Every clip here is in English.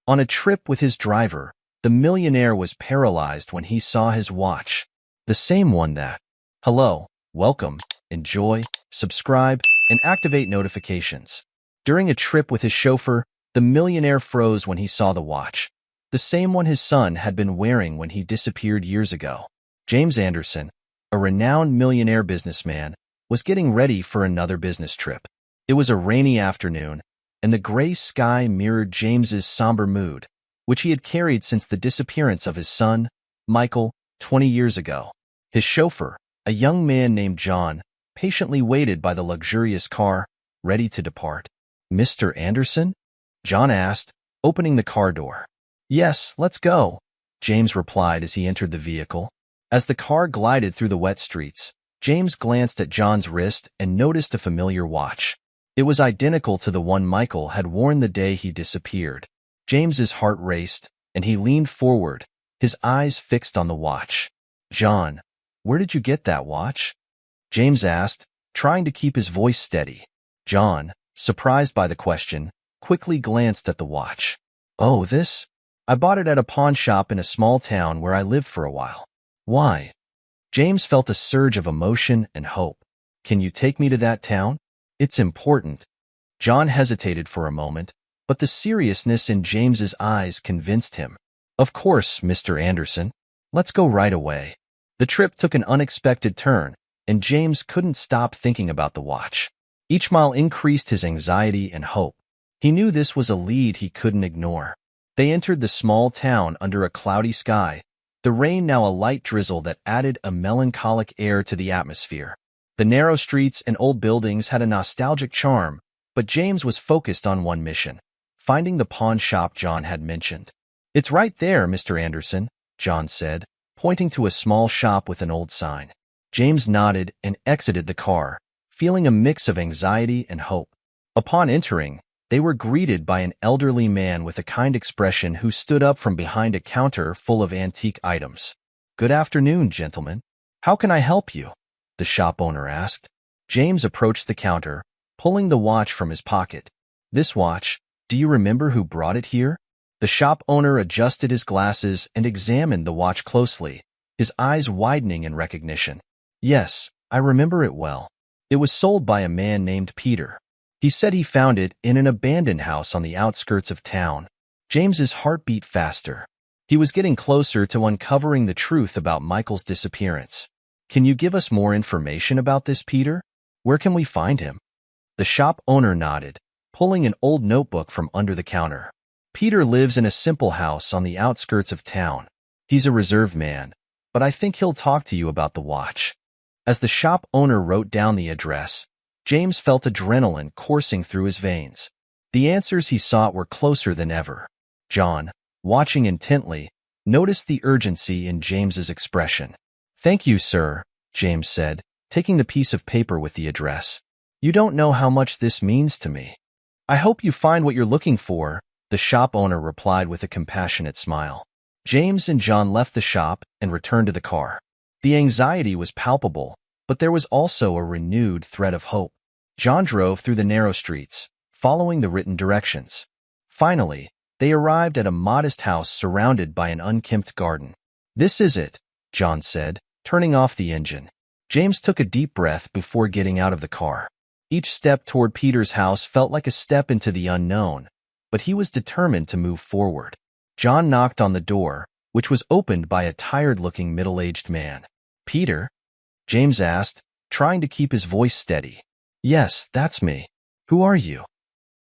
On a trip with his driver, the millionaire was paralyzed when he saw his watch. The same one that, hello, welcome, enjoy, subscribe, and activate notifications. During a trip with his chauffeur, the millionaire froze when he saw the watch. The same one his son had been wearing when he disappeared years ago. James Anderson, a renowned millionaire businessman, was getting ready for another business trip. It was a rainy afternoon, and the gray sky mirrored James's somber mood, which he had carried since the disappearance of his son, Michael, 20 years ago. His chauffeur, a young man named John, patiently waited by the luxurious car, ready to depart. "Mr. Anderson?" John asked, opening the car door. "Yes, let's go," James replied as he entered the vehicle. As the car glided through the wet streets, James glanced at John's wrist and noticed a familiar watch. It was identical to the one Michael had worn the day he disappeared. James's heart raced, and he leaned forward, his eyes fixed on the watch. "John, where did you get that watch?" James asked, trying to keep his voice steady. John, surprised by the question, quickly glanced at the watch. "Oh, this? I bought it at a pawn shop in a small town where I lived for a while." "Why?" James felt a surge of emotion and hope. "Can you take me to that town? It's important." John hesitated for a moment, but the seriousness in James's eyes convinced him. "Of course, Mr. Anderson. Let's go right away." The trip took an unexpected turn, and James couldn't stop thinking about the watch. Each mile increased his anxiety and hope. He knew this was a lead he couldn't ignore. They entered the small town under a cloudy sky, the rain now a light drizzle that added a melancholic air to the atmosphere. The narrow streets and old buildings had a nostalgic charm, but James was focused on one mission: finding the pawn shop John had mentioned. "It's right there, Mr. Anderson," John said, pointing to a small shop with an old sign. James nodded and exited the car, feeling a mix of anxiety and hope. Upon entering, they were greeted by an elderly man with a kind expression who stood up from behind a counter full of antique items. "Good afternoon, gentlemen. How can I help you?" the shop owner asked. James approached the counter, pulling the watch from his pocket. "This watch, do you remember who brought it here?" The shop owner adjusted his glasses and examined the watch closely, his eyes widening in recognition. "Yes, I remember it well. It was sold by a man named Peter. He said he found it in an abandoned house on the outskirts of town." James's heart beat faster. He was getting closer to uncovering the truth about Michael's disappearance. "Can you give us more information about this Peter? Where can we find him?" The shop owner nodded, pulling an old notebook from under the counter. "Peter lives in a simple house on the outskirts of town. He's a reserved man, but I think he'll talk to you about the watch." As the shop owner wrote down the address, James felt adrenaline coursing through his veins. The answers he sought were closer than ever. John, watching intently, noticed the urgency in James's expression. "Thank you, sir," James said, taking the piece of paper with the address. "You don't know how much this means to me." "I hope you find what you're looking for," the shop owner replied with a compassionate smile. James and John left the shop and returned to the car. The anxiety was palpable, but there was also a renewed thread of hope. John drove through the narrow streets, following the written directions. Finally, they arrived at a modest house surrounded by an unkempt garden. "This is it," John said, turning off the engine. James took a deep breath before getting out of the car. Each step toward Peter's house felt like a step into the unknown, but he was determined to move forward. John knocked on the door, which was opened by a tired-looking middle-aged man. "Peter?" James asked, trying to keep his voice steady. "Yes, that's me. Who are you?"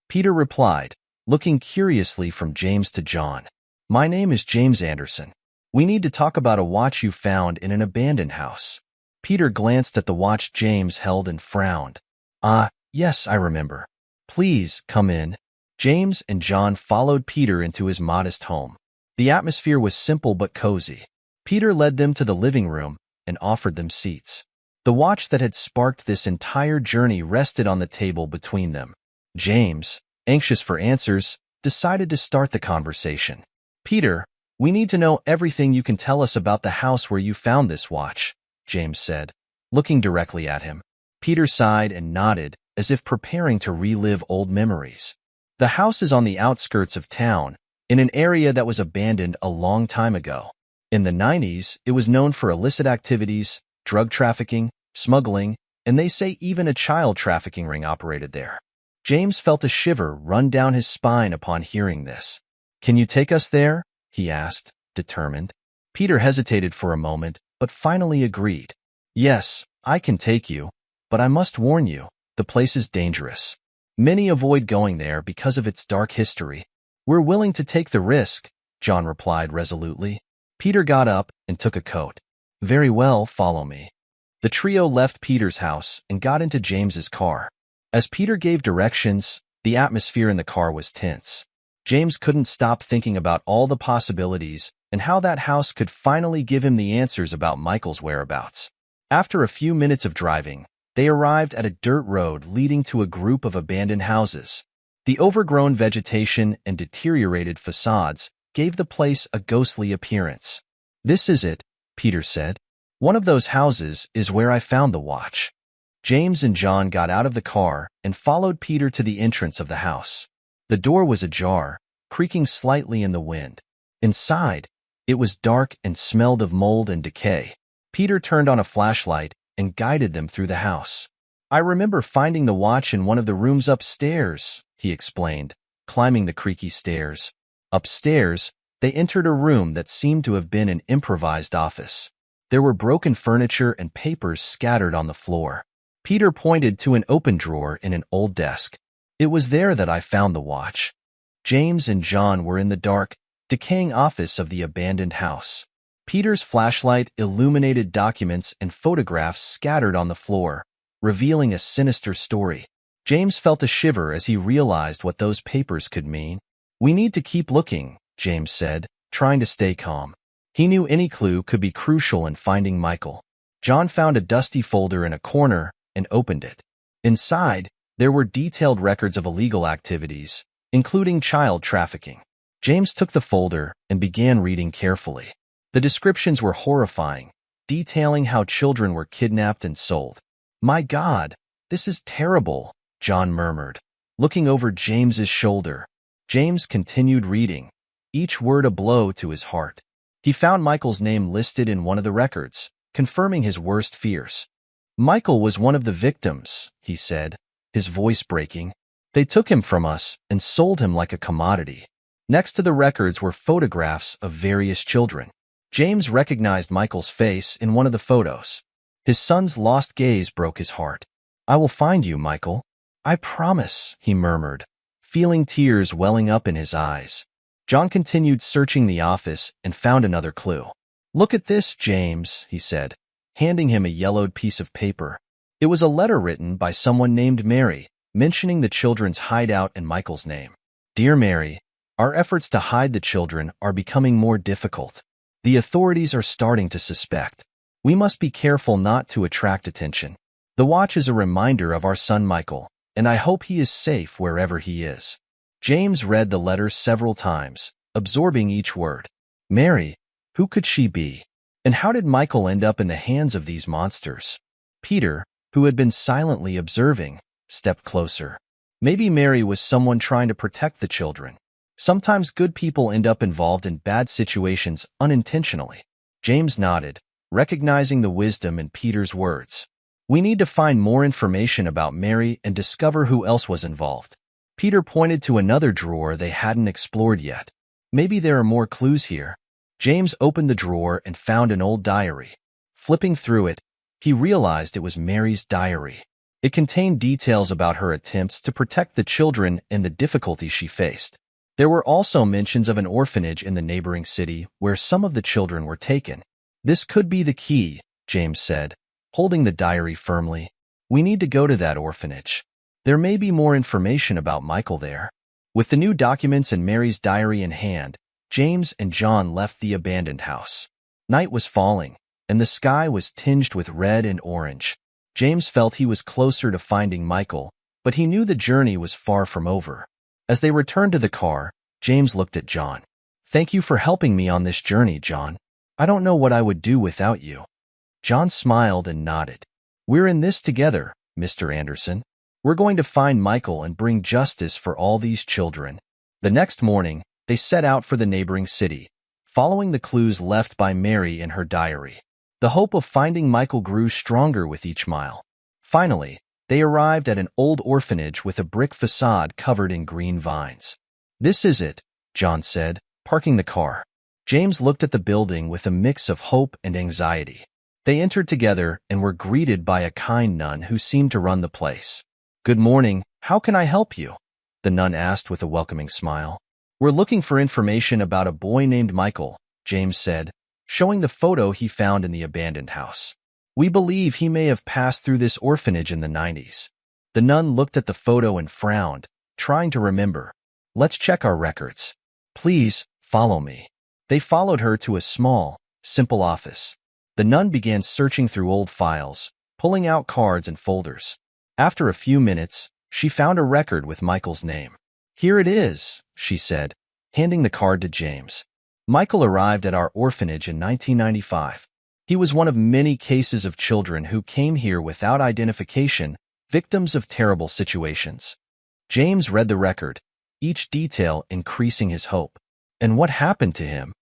Peter replied, looking curiously from James to John. "My name is James Anderson. We need to talk about a watch you found in an abandoned house." Peter glanced at the watch James held and frowned. "Ah, yes, I remember. Please, come in." James and John followed Peter into his modest home. The atmosphere was simple but cozy. Peter led them to the living room and offered them seats. The watch that had sparked this entire journey rested on the table between them. James, anxious for answers, decided to start the conversation. "Peter, we need to know everything you can tell us about the house where you found this watch," James said, looking directly at him. Peter sighed and nodded, as if preparing to relive old memories. "The house is on the outskirts of town, in an area that was abandoned a long time ago. In the 90s, it was known for illicit activities, drug trafficking, smuggling, and they say even a child trafficking ring operated there. James felt a shiver run down his spine upon hearing this. "Can you take us there?" he asked, determined. Peter hesitated for a moment, but finally agreed. "Yes, I can take you, but I must warn you, the place is dangerous. Many avoid going there because of its dark history." "We're willing to take the risk," John replied resolutely. Peter got up and took a coat. "Very well, follow me." The trio left Peter's house and got into James's car. As Peter gave directions, the atmosphere in the car was tense. James couldn't stop thinking about all the possibilities and how that house could finally give him the answers about Michael's whereabouts. After a few minutes of driving, they arrived at a dirt road leading to a group of abandoned houses. The overgrown vegetation and deteriorated facades gave the place a ghostly appearance. "This is it," Peter said. "One of those houses is where I found the watch." James and John got out of the car and followed Peter to the entrance of the house. The door was ajar, creaking slightly in the wind. Inside, it was dark and smelled of mold and decay. Peter turned on a flashlight and guided them through the house. "I remember finding the watch in one of the rooms upstairs," he explained, climbing the creaky stairs. Upstairs, they entered a room that seemed to have been an improvised office. There were broken furniture and papers scattered on the floor. Peter pointed to an open drawer in an old desk. "It was there that I found the watch." James and John were in the dark, decaying office of the abandoned house. Peter's flashlight illuminated documents and photographs scattered on the floor, revealing a sinister story. James felt a shiver as he realized what those papers could mean. "We need to keep looking," James said, trying to stay calm. He knew any clue could be crucial in finding Michael. John found a dusty folder in a corner and opened it. Inside, there were detailed records of illegal activities, including child trafficking. James took the folder and began reading carefully. The descriptions were horrifying, detailing how children were kidnapped and sold. "My God, this is terrible," John murmured, looking over James's shoulder. James continued reading, each word a blow to his heart. He found Michael's name listed in one of the records, confirming his worst fears. "Michael was one of the victims," he said, his voice breaking. "They took him from us and sold him like a commodity." Next to the records were photographs of various children. James recognized Michael's face in one of the photos. His son's lost gaze broke his heart. "I will find you, Michael. I promise," he murmured, feeling tears welling up in his eyes. John continued searching the office and found another clue. "Look at this, James," he said, handing him a yellowed piece of paper. It was a letter written by someone named Mary, mentioning the children's hideout and Michael's name. "Dear Mary, our efforts to hide the children are becoming more difficult. The authorities are starting to suspect. We must be careful not to attract attention. The watch is a reminder of our son Michael, and I hope he is safe wherever he is." James read the letter several times, absorbing each word. Mary, who could she be? And how did Michael end up in the hands of these monsters? Peter, who had been silently observing, stepped closer. Maybe Mary was someone trying to protect the children. Sometimes good people end up involved in bad situations unintentionally. James nodded, recognizing the wisdom in Peter's words. "We need to find more information about Mary and discover who else was involved." Peter pointed to another drawer they hadn't explored yet. "Maybe there are more clues here." James opened the drawer and found an old diary. Flipping through it, he realized it was Mary's diary. It contained details about her attempts to protect the children and the difficulties she faced. There were also mentions of an orphanage in the neighboring city where some of the children were taken. "This could be the key," James said, holding the diary firmly. "We need to go to that orphanage. There may be more information about Michael there." With the new documents and Mary's diary in hand, James and John left the abandoned house. Night was falling, and the sky was tinged with red and orange. James felt he was closer to finding Michael, but he knew the journey was far from over. As they returned to the car, James looked at John. "Thank you for helping me on this journey, John. I don't know what I would do without you." John smiled and nodded. "We're in this together, Mr. Anderson. We're going to find Michael and bring justice for all these children." The next morning, They set out for the neighboring city, following the clues left by Mary in her diary. The hope of finding Michael grew stronger with each mile. Finally, they arrived at an old orphanage with a brick facade covered in green vines. "This is it," John said, parking the car. James looked at the building with a mix of hope and anxiety. They entered together and were greeted by a kind nun who seemed to run the place. "Good morning, how can I help you?" the nun asked with a welcoming smile. "We're looking for information about a boy named Michael," James said, showing the photo he found in the abandoned house. "We believe he may have passed through this orphanage in the 90s. The nun looked at the photo and frowned, trying to remember. "Let's check our records. Please, follow me." They followed her to a small, simple office. The nun began searching through old files, pulling out cards and folders. After a few minutes, she found a record with Michael's name. "Here it is," she said, handing the card to James. "Michael arrived at our orphanage in 1995. He was one of many cases of children who came here without identification, victims of terrible situations." James read the record, each detail increasing his hope. "And what happened to him?"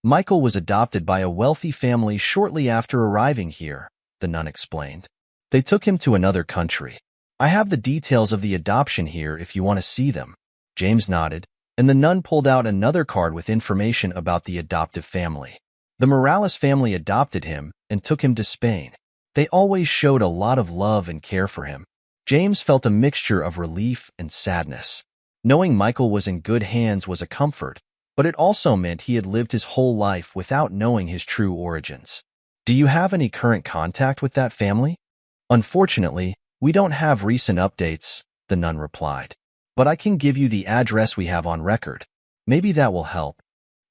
"Michael was adopted by a wealthy family shortly after arriving here," the nun explained. "They took him to another country. I have the details of the adoption here if you want to see them." James nodded, and the nun pulled out another card with information about the adoptive family. The Morales family adopted him and took him to Spain. They always showed a lot of love and care for him. James felt a mixture of relief and sadness. Knowing Michael was in good hands was a comfort, but it also meant he had lived his whole life without knowing his true origins. "Do you have any current contact with that family?" "Unfortunately, we don't have recent updates," the nun replied. "But I can give you the address we have on record. Maybe that will help."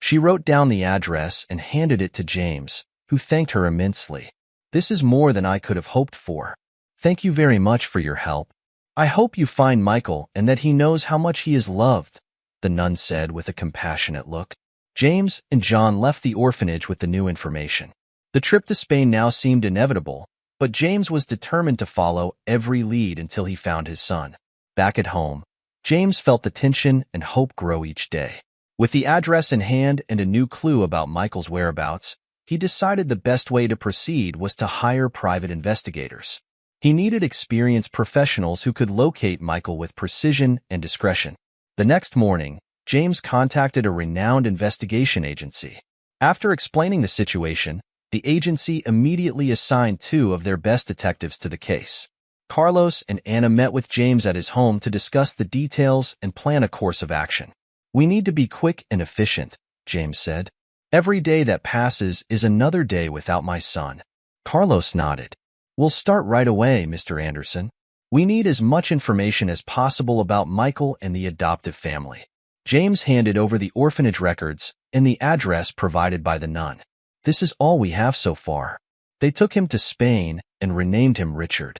She wrote down the address and handed it to James, who thanked her immensely. "This is more than I could have hoped for. Thank you very much for your help. I hope you find Michael and that he knows how much he is loved," the nun said with a compassionate look. James and John left the orphanage with the new information. The trip to Spain now seemed inevitable, but James was determined to follow every lead until he found his son. Back at home, James felt the tension and hope grow each day. With the address in hand and a new clue about Michael's whereabouts, he decided the best way to proceed was to hire private investigators. He needed experienced professionals who could locate Michael with precision and discretion. The next morning, James contacted a renowned investigation agency. After explaining the situation, the agency immediately assigned two of their best detectives to the case. Carlos and Anna met with James at his home to discuss the details and plan a course of action. "We need to be quick and efficient," James said. "Every day that passes is another day without my son." Carlos nodded. "We'll start right away, Mr. Anderson. We need as much information as possible about Michael and the adoptive family." James handed over the orphanage records and the address provided by the nun. "This is all we have so far. They took him to Spain and renamed him Richard."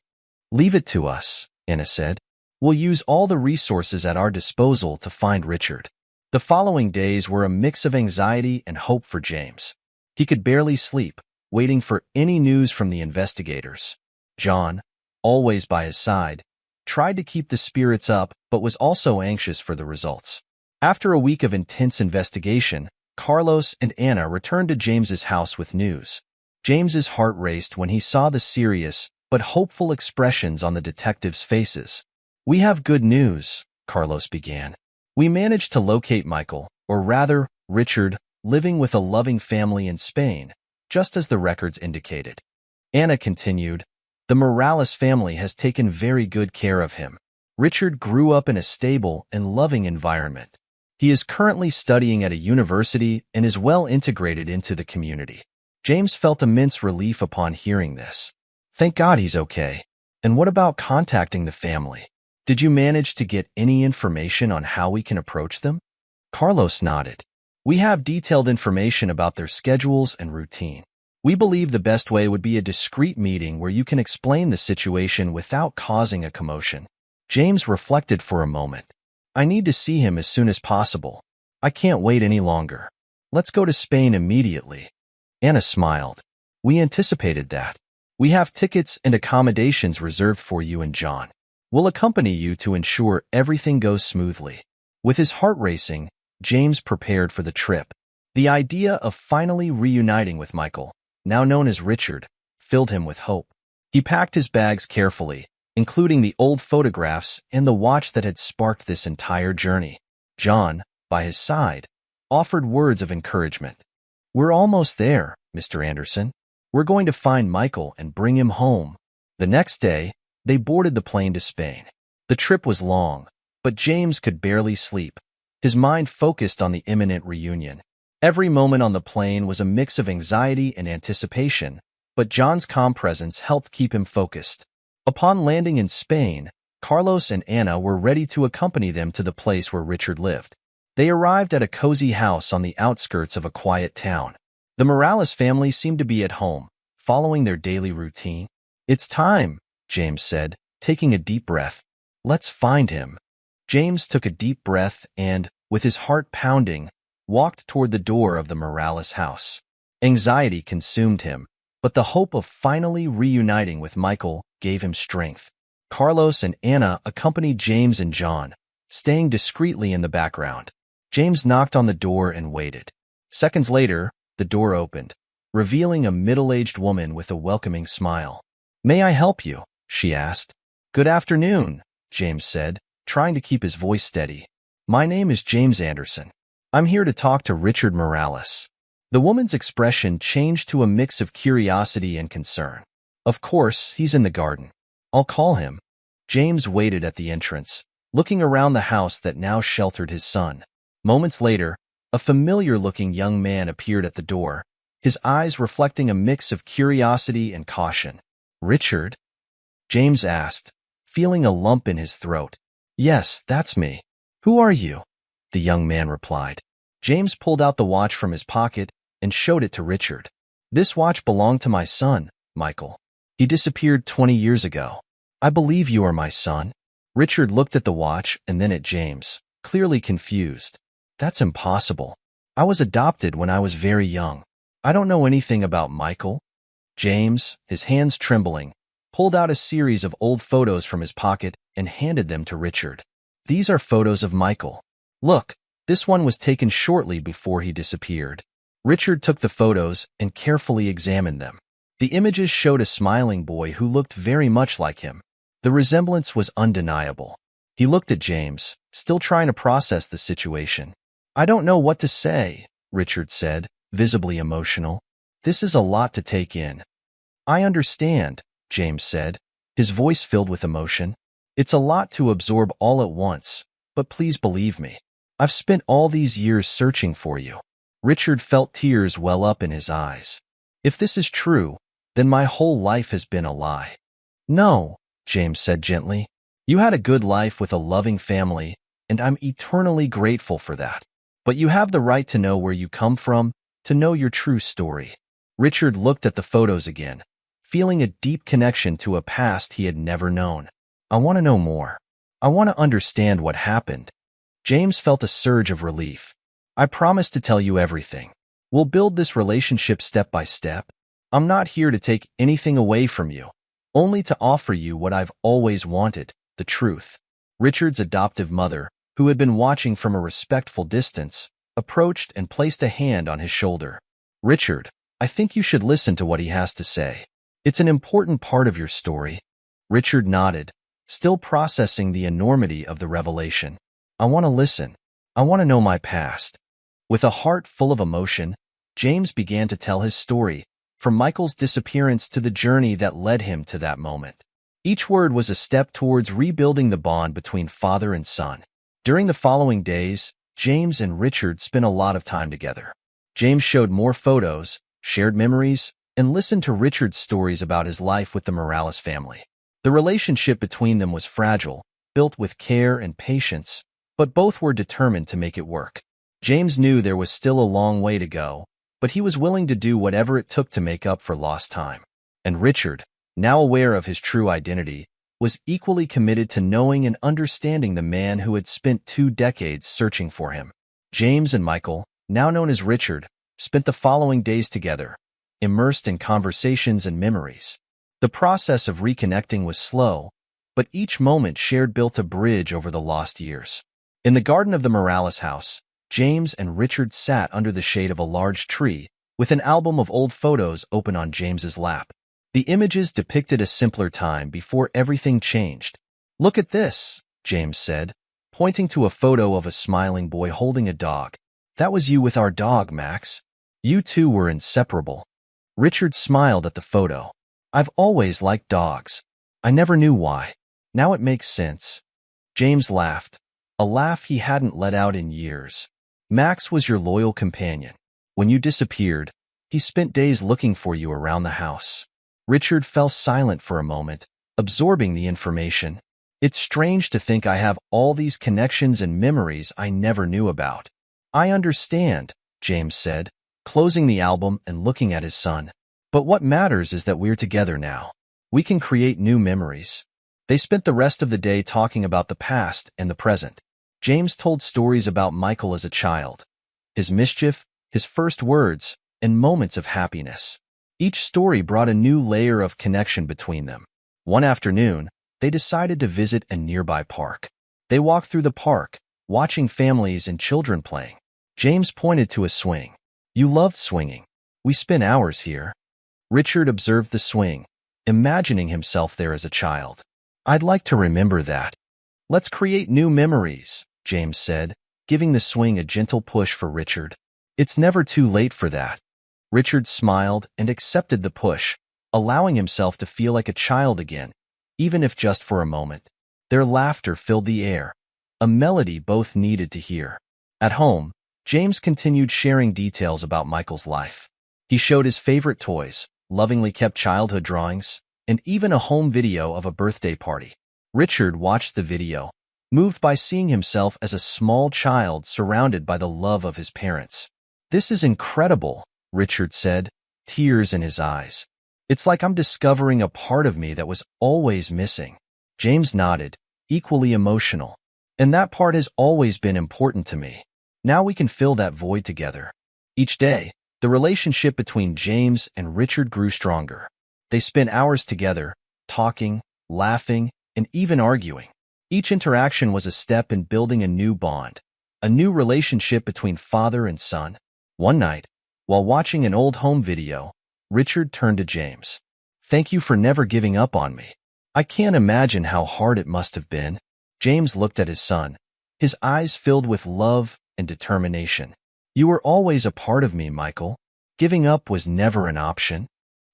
"Leave it to us," Anna said. "We'll use all the resources at our disposal to find Richard." The following days were a mix of anxiety and hope for James. He could barely sleep, waiting for any news from the investigators. John, always by his side, tried to keep the spirits up but was also anxious for the results. After a week of intense investigation, Carlos and Anna returned to James's house with news. James's heart raced when he saw the serious but hopeful expressions on the detectives' faces. "We have good news," Carlos began. "We managed to locate Michael, or rather, Richard, living with a loving family in Spain, just as the records indicated." Anna continued, "The Morales family has taken very good care of him. Richard grew up in a stable and loving environment. He is currently studying at a university and is well integrated into the community." James felt immense relief upon hearing this. "Thank God he's okay. And what about contacting the family? Did you manage to get any information on how we can approach them?" Carlos nodded. "We have detailed information about their schedules and routine. We believe the best way would be a discreet meeting where you can explain the situation without causing a commotion." James reflected for a moment. "I need to see him as soon as possible. I can't wait any longer. Let's go to Spain immediately." Anna smiled. "We anticipated that. We have tickets and accommodations reserved for you and John. We'll accompany you to ensure everything goes smoothly." With his heart racing, James prepared for the trip. The idea of finally reuniting with Michael, now known as Richard, filled him with hope. He packed his bags carefully, including the old photographs and the watch that had sparked this entire journey. John, by his side, offered words of encouragement. "We're almost there, Mr. Anderson. We're going to find Michael and bring him home." The next day, they boarded the plane to Spain. The trip was long, but James could barely sleep. His mind focused on the imminent reunion. Every moment on the plane was a mix of anxiety and anticipation, but John's calm presence helped keep him focused. Upon landing in Spain, Carlos and Anna were ready to accompany them to the place where Richard lived. They arrived at a cozy house on the outskirts of a quiet town. The Morales family seemed to be at home, following their daily routine. "It's time," James said, taking a deep breath. "Let's find him." James took a deep breath and, with his heart pounding, walked toward the door of the Morales house. Anxiety consumed him, but the hope of finally reuniting with Michael gave him strength. Carlos and Anna accompanied James and John, staying discreetly in the background. James knocked on the door and waited. Seconds later, the door opened, revealing a middle-aged woman with a welcoming smile. "May I help you?" she asked. "Good afternoon," James said, trying to keep his voice steady. "My name is James Anderson. I'm here to talk to Richard Morales." The woman's expression changed to a mix of curiosity and concern. "Of course, he's in the garden. I'll call him." James waited at the entrance, looking around the house that now sheltered his son. Moments later, a familiar-looking young man appeared at the door, his eyes reflecting a mix of curiosity and caution. "Richard?" James asked, feeling a lump in his throat. "Yes, that's me. Who are you?" the young man replied. James pulled out the watch from his pocket and showed it to Richard. "This watch belonged to my son, Michael. He disappeared 20 years ago. I believe you are my son." Richard looked at the watch and then at James, clearly confused. "That's impossible. I was adopted when I was very young. I don't know anything about Michael." James, his hands trembling, pulled out a series of old photos from his pocket and handed them to Richard. "These are photos of Michael. Look, this one was taken shortly before he disappeared." Richard took the photos and carefully examined them. The images showed a smiling boy who looked very much like him. The resemblance was undeniable. He looked at James, still trying to process the situation. "I don't know what to say," Richard said, visibly emotional. "This is a lot to take in." "I understand," James said, his voice filled with emotion. "It's a lot to absorb all at once, but please believe me. I've spent all these years searching for you." Richard felt tears well up in his eyes. "If this is true, then my whole life has been a lie." "No," James said gently. "You had a good life with a loving family, and I'm eternally grateful for that. But you have the right to know where you come from, to know your true story." Richard looked at the photos again, feeling a deep connection to a past he had never known. "I want to know more. I want to understand what happened." James felt a surge of relief. "I promise to tell you everything. We'll build this relationship step by step. I'm not here to take anything away from you, only to offer you what I've always wanted, the truth." Richard's adoptive mother, who had been watching from a respectful distance, approached and placed a hand on his shoulder. "Richard, I think you should listen to what he has to say. It's an important part of your story." Richard nodded, still processing the enormity of the revelation. "I want to listen. I want to know my past." With a heart full of emotion, James began to tell his story, from Michael's disappearance to the journey that led him to that moment. Each word was a step towards rebuilding the bond between father and son. During the following days, James and Richard spent a lot of time together. James showed more photos, shared memories, and listened to Richard's stories about his life with the Morales family. The relationship between them was fragile, built with care and patience, but both were determined to make it work. James knew there was still a long way to go, but he was willing to do whatever it took to make up for lost time. And Richard, now aware of his true identity, was equally committed to knowing and understanding the man who had spent 2 decades searching for him. James and Michael, now known as Richard, spent the following days together, immersed in conversations and memories. The process of reconnecting was slow, but each moment shared built a bridge over the lost years. In the garden of the Morales house, James and Richard sat under the shade of a large tree, with an album of old photos open on James's lap. The images depicted a simpler time before everything changed. "Look at this," James said, pointing to a photo of a smiling boy holding a dog. "That was you with our dog, Max. You two were inseparable." Richard smiled at the photo. "I've always liked dogs. I never knew why. Now it makes sense." James laughed, a laugh he hadn't let out in years. "Max was your loyal companion. When you disappeared, he spent days looking for you around the house." Richard fell silent for a moment, absorbing the information. "It's strange to think I have all these connections and memories I never knew about." "I understand," James said, closing the album and looking at his son. "But what matters is that we're together now. We can create new memories." They spent the rest of the day talking about the past and the present. James told stories about Michael as a child, his mischief, his first words, and moments of happiness. Each story brought a new layer of connection between them. One afternoon, they decided to visit a nearby park. They walked through the park, watching families and children playing. James pointed to a swing. "You loved swinging. We spent hours here." Richard observed the swing, imagining himself there as a child. "I'd like to remember that." "Let's create new memories," James said, giving the swing a gentle push for Richard. "It's never too late for that." Richard smiled and accepted the push, allowing himself to feel like a child again, even if just for a moment. Their laughter filled the air, a melody both needed to hear. At home, James continued sharing details about Michael's life. He showed his favorite toys, lovingly kept childhood drawings, and even a home video of a birthday party. Richard watched the video, moved by seeing himself as a small child surrounded by the love of his parents. "This is incredible," Richard said, tears in his eyes. "It's like I'm discovering a part of me that was always missing." James nodded, equally emotional. "And that part has always been important to me. Now we can fill that void together." Each day, the relationship between James and Richard grew stronger. They spent hours together, talking, laughing, and even arguing. Each interaction was a step in building a new bond, a new relationship between father and son. One night, while watching an old home video, Richard turned to James. "Thank you for never giving up on me. I can't imagine how hard it must have been." James looked at his son, his eyes filled with love and determination. "You were always a part of me, Michael. Giving up was never an option."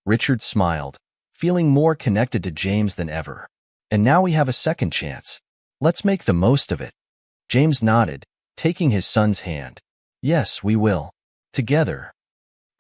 Richard smiled, feeling more connected to James than ever. "And now we have a second chance. Let's make the most of it." James nodded, taking his son's hand. "Yes, we will. Together."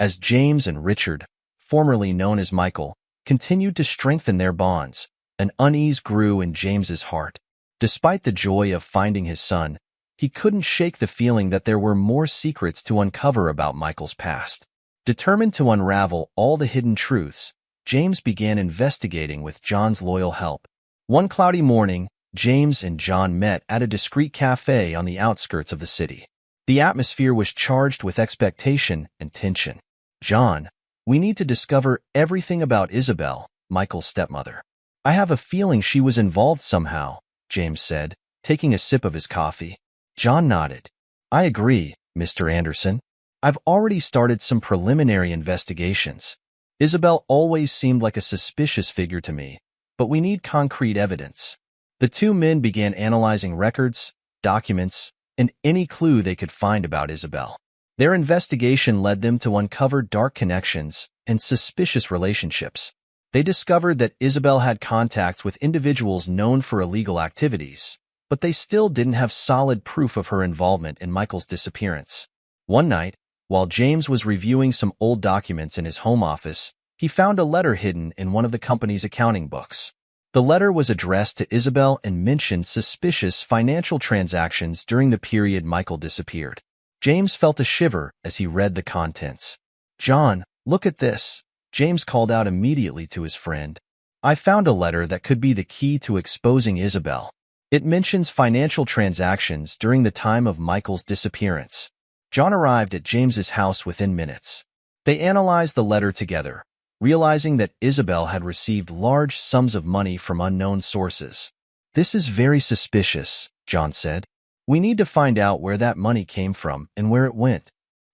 As James and Richard, formerly known as Michael, continued to strengthen their bonds, an unease grew in James's heart. Despite the joy of finding his son, he couldn't shake the feeling that there were more secrets to uncover about Michael's past. Determined to unravel all the hidden truths, James began investigating with John's loyal help. One cloudy morning, James and John met at a discreet cafe on the outskirts of the city. The atmosphere was charged with expectation and tension. "John, we need to discover everything about Isabel," Michael's stepmother. "I have a feeling she was involved somehow," James said, taking a sip of his coffee. John nodded. "I agree, Mr. Anderson. I've already started some preliminary investigations. Isabel always seemed like a suspicious figure to me, but we need concrete evidence." The two men began analyzing records, documents, and any clue they could find about Isabel. Their investigation led them to uncover dark connections and suspicious relationships. They discovered that Isabel had contacts with individuals known for illegal activities, but they still didn't have solid proof of her involvement in Michael's disappearance. One night, while James was reviewing some old documents in his home office, he found a letter hidden in one of the company's accounting books. The letter was addressed to Isabel and mentioned suspicious financial transactions during the period Michael disappeared. James felt a shiver as he read the contents. "John, look at this," James called out immediately to his friend. "I found a letter that could be the key to exposing Isabel. It mentions financial transactions during the time of Michael's disappearance." John arrived at James's house within minutes. They analyzed the letter together, realizing that Isabel had received large sums of money from unknown sources. "This is very suspicious," John said. We need to find out where that money came from and where it went.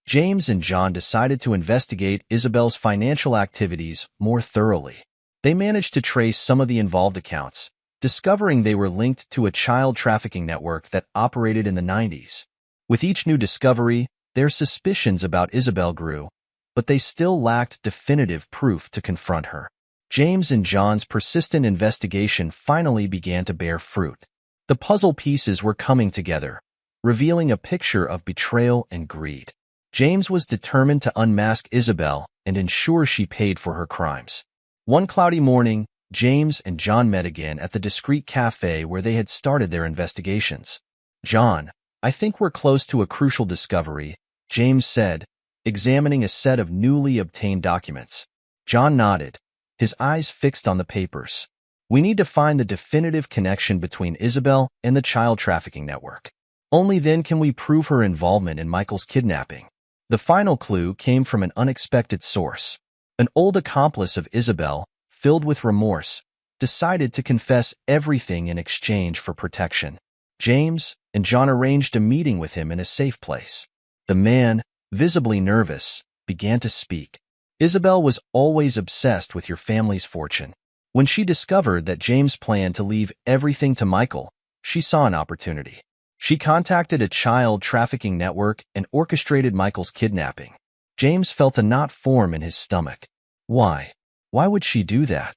James and John decided to investigate Isabel's financial activities more thoroughly. They managed to trace some of the involved accounts, discovering they were linked to a child trafficking network that operated in the 90s. With each new discovery, their suspicions about Isabel grew, but they still lacked definitive proof to confront her. James and John's persistent investigation finally began to bear fruit. The puzzle pieces were coming together, revealing a picture of betrayal and greed. James was determined to unmask Isabel and ensure she paid for her crimes. One cloudy morning, James and John met again at the discreet cafe where they had started their investigations. "John, I think we're close to a crucial discovery," James said, examining a set of newly obtained documents. John nodded, his eyes fixed on the papers. "We need to find the definitive connection between Isabel and the child trafficking network. Only then can we prove her involvement in Michael's kidnapping." The final clue came from an unexpected source. An old accomplice of Isabel, filled with remorse, decided to confess everything in exchange for protection. James and John arranged a meeting with him in a safe place. The man, visibly nervous, began to speak. "Isabel was always obsessed with your family's fortune. When she discovered that James planned to leave everything to Michael, she saw an opportunity. She contacted a child trafficking network and orchestrated Michael's kidnapping." James felt a knot form in his stomach. Why? Why would she do that?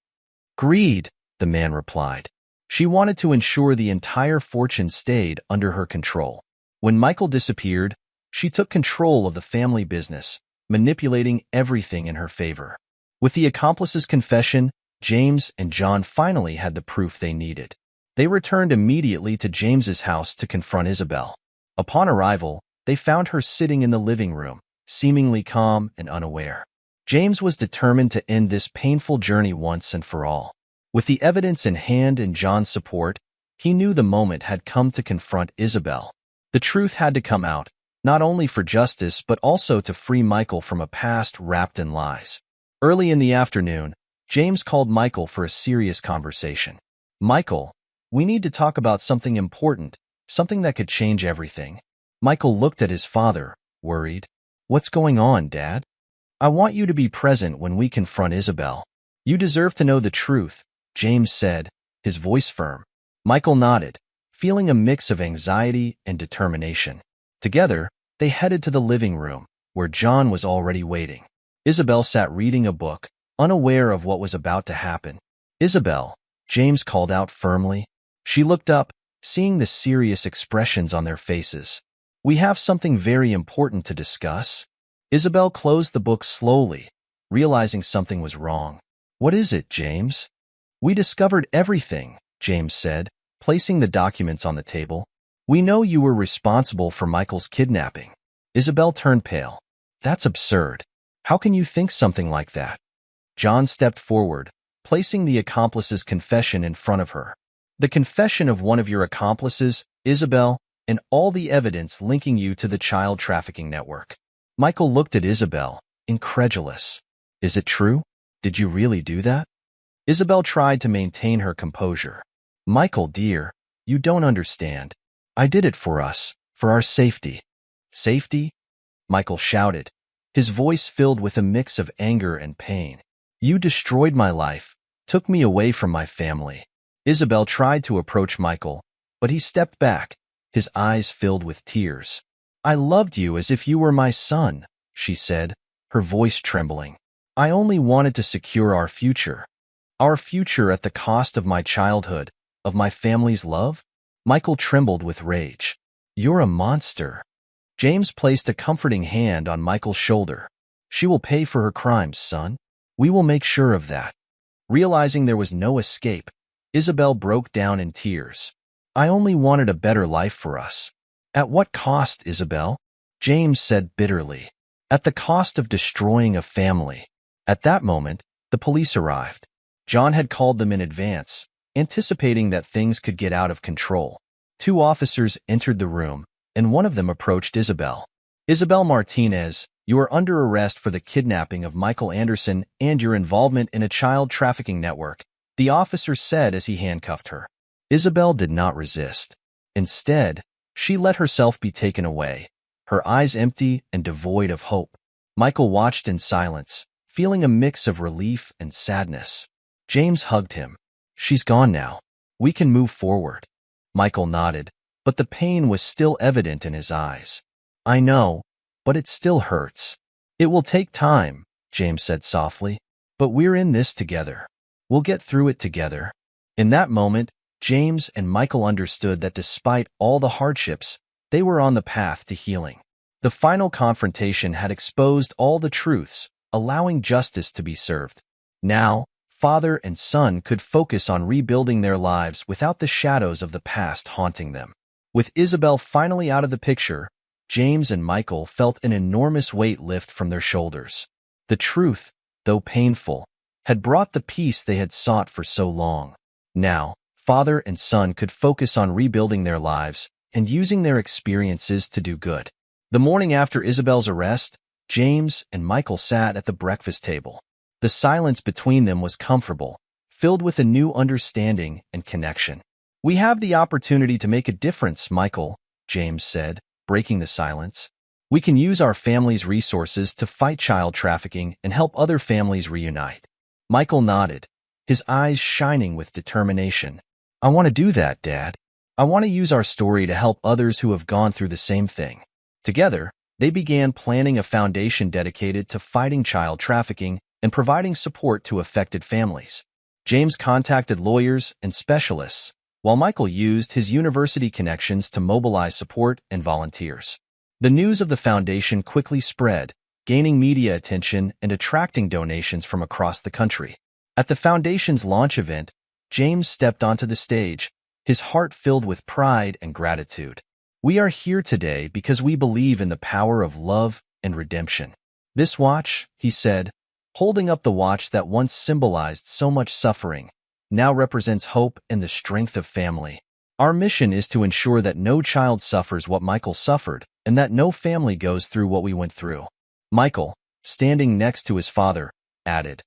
"Greed," the man replied. "She wanted to ensure the entire fortune stayed under her control. When Michael disappeared, she took control of the family business, manipulating everything in her favor." With the accomplice's confession, James and John finally had the proof they needed. They returned immediately to James's house to confront Isabel. Upon arrival, they found her sitting in the living room, seemingly calm and unaware. James was determined to end this painful journey once and for all. With the evidence in hand and John's support, he knew the moment had come to confront Isabel. The truth had to come out, not only for justice but also to free Michael from a past wrapped in lies. Early in the afternoon, James called Michael for a serious conversation. "Michael, we need to talk about something important, something that could change everything." Michael looked at his father, worried. "What's going on, Dad?" "I want you to be present when we confront Isabel. You deserve to know the truth," James said, his voice firm. Michael nodded, feeling a mix of anxiety and determination. Together, they headed to the living room, where John was already waiting. Isabel sat reading a book, unaware of what was about to happen. "Isabel," James called out firmly. She looked up, seeing the serious expressions on their faces. "We have something very important to discuss." Isabel closed the book slowly, realizing something was wrong. "What is it, James?" "We discovered everything," James said, placing the documents on the table. "We know you were responsible for Michael's kidnapping." Isabel turned pale. "That's absurd. How can you think something like that?" John stepped forward, placing the accomplice's confession in front of her. "The confession of one of your accomplices, Isabel, and all the evidence linking you to the child trafficking network." Michael looked at Isabel, incredulous. "Is it true? Did you really do that?" Isabel tried to maintain her composure. "Michael, dear, you don't understand. I did it for us, for our safety." "Safety?" Michael shouted, his voice filled with a mix of anger and pain. "You destroyed my life, took me away from my family." Isabel tried to approach Michael, but he stepped back, his eyes filled with tears. "I loved you as if you were my son," she said, her voice trembling. "I only wanted to secure our future. Our future at the cost of my childhood, of my family's love?" Michael trembled with rage. "You're a monster." James placed a comforting hand on Michael's shoulder. "She will pay for her crimes, son. We will make sure of that." Realizing there was no escape, Isabel broke down in tears. "I only wanted a better life for us." "At what cost, Isabel?" James said bitterly. "At the cost of destroying a family." At that moment, the police arrived. John had called them in advance, anticipating that things could get out of control. Two officers entered the room, and one of them approached Isabel. "Isabel Martinez, you are under arrest for the kidnapping of Michael Anderson and your involvement in a child trafficking network," the officer said as he handcuffed her. Isabel did not resist. Instead, She let herself be taken away, her eyes empty and devoid of hope. Michael watched in silence, feeling a mix of relief and sadness. James hugged him. She's gone now. We can move forward. Michael nodded, but the pain was still evident in his eyes. I know, but it still hurts. It will take time, James said softly, but we're in this together. We'll get through it together. In that moment, James and Michael understood that despite all the hardships, they were on the path to healing. The final confrontation had exposed all the truths, allowing justice to be served. Now, father and son could focus on rebuilding their lives without the shadows of the past haunting them. With Isabel finally out of the picture, James and Michael felt an enormous weight lift from their shoulders. The truth, though painful, had brought the peace they had sought for so long. Now, father and son could focus on rebuilding their lives and using their experiences to do good. The morning after Isabel's arrest, James and Michael sat at the breakfast table. The silence between them was comfortable, filled with a new understanding and connection. We have the opportunity to make a difference, Michael, James said, breaking the silence. We can use our family's resources to fight child trafficking and help other families reunite. Michael nodded, his eyes shining with determination. I want to do that, Dad. I want to use our story to help others who have gone through the same thing. Together, they began planning a foundation dedicated to fighting child trafficking and providing support to affected families. James contacted lawyers and specialists, while Michael used his university connections to mobilize support and volunteers. The news of the foundation quickly spread, gaining media attention and attracting donations from across the country. At the foundation's launch event, James stepped onto the stage, his heart filled with pride and gratitude. We are here today because we believe in the power of love and redemption. This watch, he said, holding up the watch that once symbolized so much suffering, now represents hope and the strength of family. Our mission is to ensure that no child suffers what Michael suffered and that no family goes through what we went through. Michael, standing next to his father, added,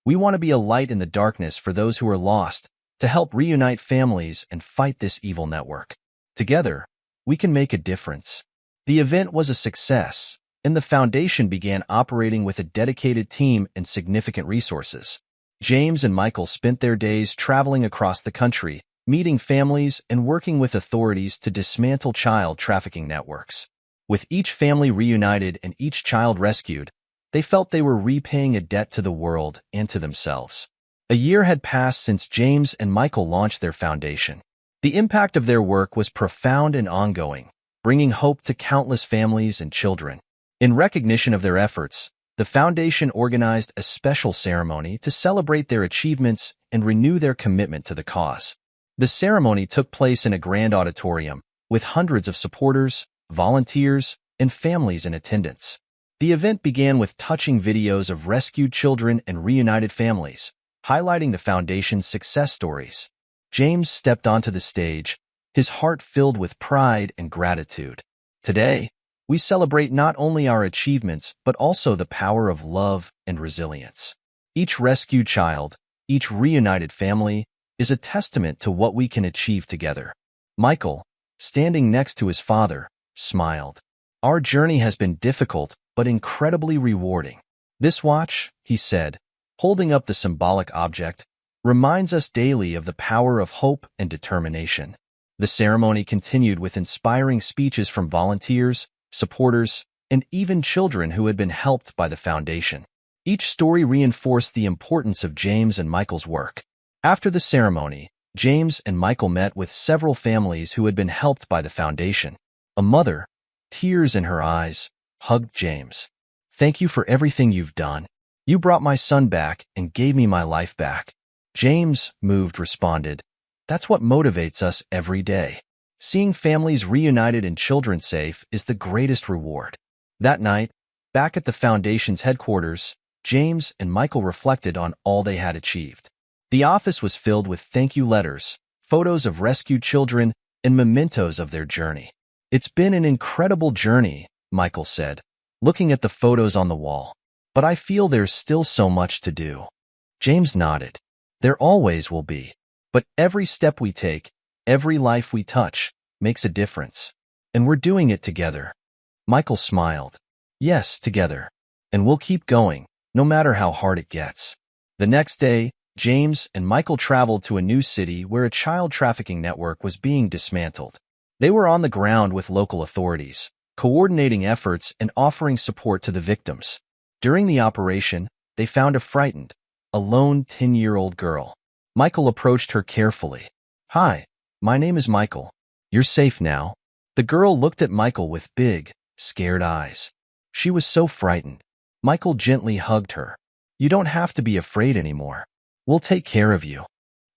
We want to be a light in the darkness for those who are lost, to help reunite families and fight this evil network. Together, we can make a difference. The event was a success, and the foundation began operating with a dedicated team and significant resources. James and Michael spent their days traveling across the country, meeting families and working with authorities to dismantle child trafficking networks. With each family reunited and each child rescued, they felt they were repaying a debt to the world and to themselves. A year had passed since James and Michael launched their foundation. The impact of their work was profound and ongoing, bringing hope to countless families and children. In recognition of their efforts, the foundation organized a special ceremony to celebrate their achievements and renew their commitment to the cause. The ceremony took place in a grand auditorium, with hundreds of supporters, volunteers, and families in attendance. The event began with touching videos of rescued children and reunited families, highlighting the foundation's success stories. James stepped onto the stage, his heart filled with pride and gratitude. Today, we celebrate not only our achievements but also the power of love and resilience. Each rescued child, each reunited family, is a testament to what we can achieve together. Michael, standing next to his father, smiled. Our journey has been difficult but incredibly rewarding. This watch, he said, holding up the symbolic object, reminds us daily of the power of hope and determination. The ceremony continued with inspiring speeches from volunteers, supporters, and even children who had been helped by the foundation. Each story reinforced the importance of James and Michael's work. After the ceremony, James and Michael met with several families who had been helped by the foundation. A mother, tears in her eyes, hugged James. Thank you for everything you've done. You brought my son back and gave me my life back. James, moved, responded, That's what motivates us every day. Seeing families reunited and children safe is the greatest reward. That night, back at the foundation's headquarters, James and Michael reflected on all they had achieved. The office was filled with thank you letters, photos of rescued children, and mementos of their journey. It's been an incredible journey, Michael said, looking at the photos on the wall. But I feel there's still so much to do. James nodded. There always will be. But every step we take, every life we touch, makes a difference. And we're doing it together. Michael smiled. Yes, together. And we'll keep going, no matter how hard it gets. The next day, James and Michael traveled to a new city where a child trafficking network was being dismantled. They were on the ground with local authorities, coordinating efforts and offering support to the victims. During the operation, they found a frightened, alone 10-year-old girl. Michael approached her carefully. Hi, my name is Michael. You're safe now. The girl looked at Michael with big, scared eyes. She was so frightened. Michael gently hugged her. You don't have to be afraid anymore. We'll take care of you.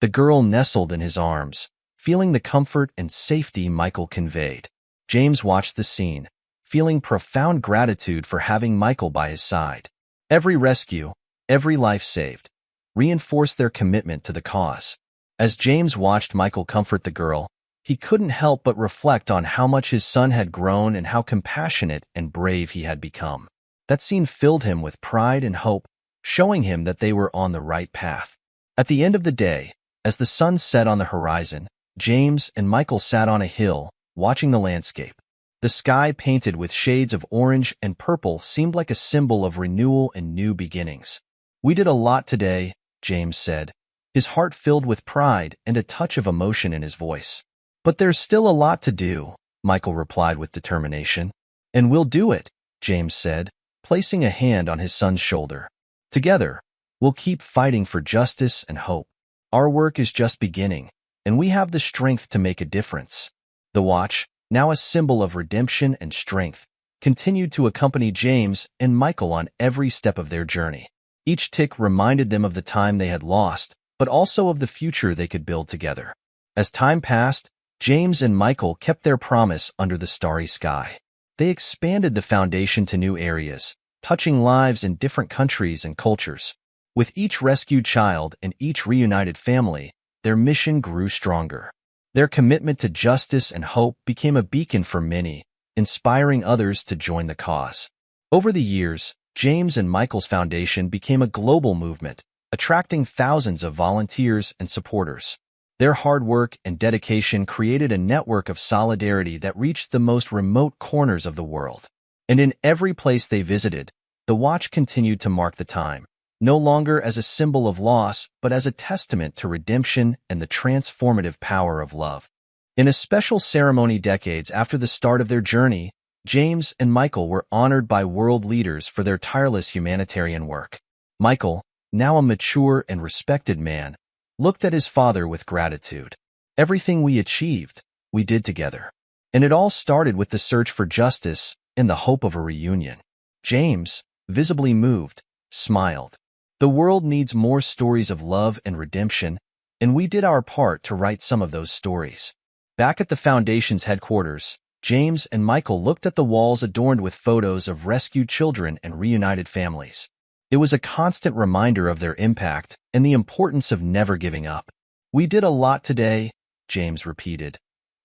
The girl nestled in his arms, feeling the comfort and safety Michael conveyed. James watched the scene, feeling profound gratitude for having Michael by his side. Every rescue, every life saved, reinforced their commitment to the cause. As James watched Michael comfort the girl, he couldn't help but reflect on how much his son had grown and how compassionate and brave he had become. That scene filled him with pride and hope, showing him that they were on the right path. At the end of the day, as the sun set on the horizon, James and Michael sat on a hill, watching the landscape. The sky, painted with shades of orange and purple, seemed like a symbol of renewal and new beginnings. We did a lot today, James said, his heart filled with pride and a touch of emotion in his voice. But there's still a lot to do, Michael replied with determination. And we'll do it, James said, placing a hand on his son's shoulder. Together, we'll keep fighting for justice and hope. Our work is just beginning, and we have the strength to make a difference. The watch, now a symbol of redemption and strength, continued to accompany James and Michael on every step of their journey. Each tick reminded them of the time they had lost, but also of the future they could build together. As time passed, James and Michael kept their promise under the starry sky. They expanded the foundation to new areas, touching lives in different countries and cultures. With each rescued child and each reunited family, their mission grew stronger. Their commitment to justice and hope became a beacon for many, inspiring others to join the cause. Over the years, James and Michael's foundation became a global movement, attracting thousands of volunteers and supporters. Their hard work and dedication created a network of solidarity that reached the most remote corners of the world. And in every place they visited, the watch continued to mark the time, no longer as a symbol of loss, but as a testament to redemption and the transformative power of love. In a special ceremony decades after the start of their journey, James and Michael were honored by world leaders for their tireless humanitarian work. Michael, now a mature and respected man, looked at his father with gratitude. Everything we achieved, we did together. And it all started with the search for justice and the hope of a reunion. James, visibly moved, smiled. The world needs more stories of love and redemption, and we did our part to write some of those stories. Back at the Foundation's headquarters, James and Michael looked at the walls adorned with photos of rescued children and reunited families. It was a constant reminder of their impact and the importance of never giving up. We did a lot today, James repeated,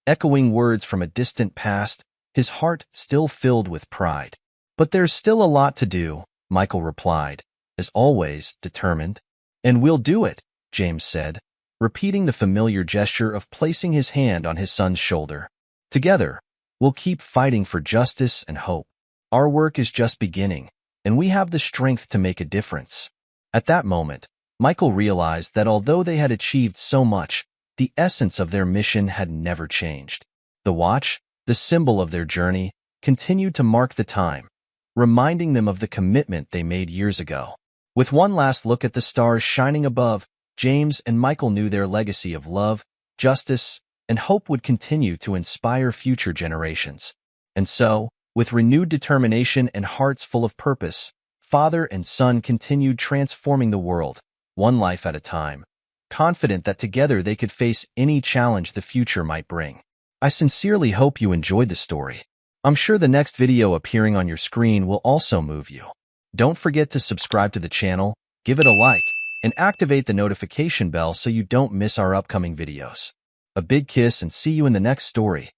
echoing words from a distant past, his heart still filled with pride. But there's still a lot to do, Michael replied, as always determined. And we'll do it, James said, repeating the familiar gesture of placing his hand on his son's shoulder. Together, we'll keep fighting for justice and hope. Our work is just beginning, and we have the strength to make a difference. At that moment, Michael realized that although they had achieved so much, the essence of their mission had never changed. The watch, the symbol of their journey, continued to mark the time, reminding them of the commitment they made years ago. With one last look at the stars shining above, James and Michael knew their legacy of love, justice, and hope would continue to inspire future generations. And so, with renewed determination and hearts full of purpose, father and son continued transforming the world, one life at a time, confident that together they could face any challenge the future might bring. I sincerely hope you enjoyed the story. I'm sure the next video appearing on your screen will also move you. Don't forget to subscribe to the channel, give it a like, and activate the notification bell so you don't miss our upcoming videos. A big kiss and see you in the next story.